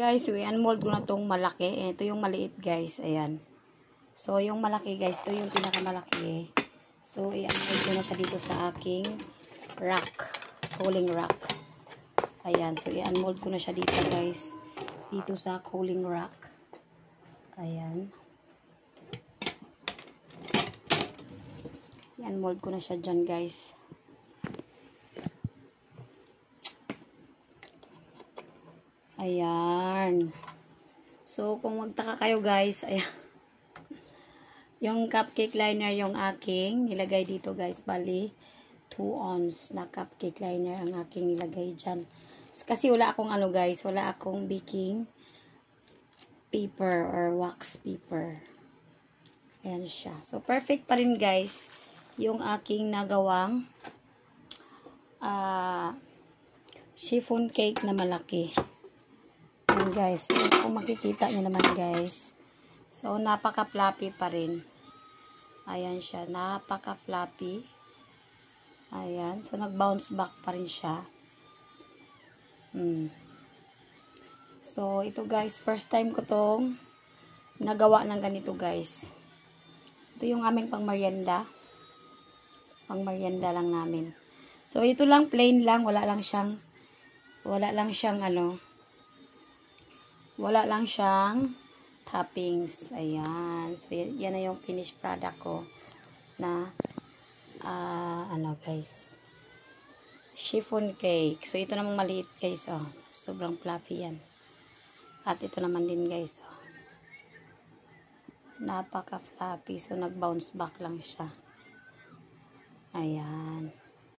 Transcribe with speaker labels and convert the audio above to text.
Speaker 1: Guys, so i-unmold ko na tong malaki. Ito yung maliit, guys. Ayan. So, yung malaki, guys, ito yung pinakamalaki. So, i-unmold ko na siya dito sa aking rack. Cooling rack. Ayan. So, i-unmold ko na siya dito, guys. Dito sa cooling rack. Ayan. I-unmold ko na siya dyan, guys. Ayan. So, kung magtaka kayo, guys, ayan. Yung cupcake liner yung aking nilagay dito, guys. Bali, 2 ounce na cupcake liner ang aking nilagay dyan. Kasi wala akong ano, guys. Wala akong baking paper or wax paper. Ayan siya. So, perfect pa rin, guys, yung aking nagawang chiffon cake na malaki. Ayan, guys. Kung makikita nyo naman, guys. So, napaka-fluffy pa rin. Ayan siya. Napaka-fluffy. Ayan. So, nag-bounce back pa rin siya. So, ito, guys. First time ko tong nagawa ng ganito, guys. Ito yung aming pang-merienda. Pang-merienda lang namin. So, ito lang. Plain lang. Wala lang siyang toppings. Ayan. So, yan na yung finished product ko na guys, chiffon cake. So, ito namang maliit, guys. Oh. Sobrang fluffy yan. At ito naman din, guys. Oh. Napaka-fluffy. So, nag-bounce back lang siya. Ayan.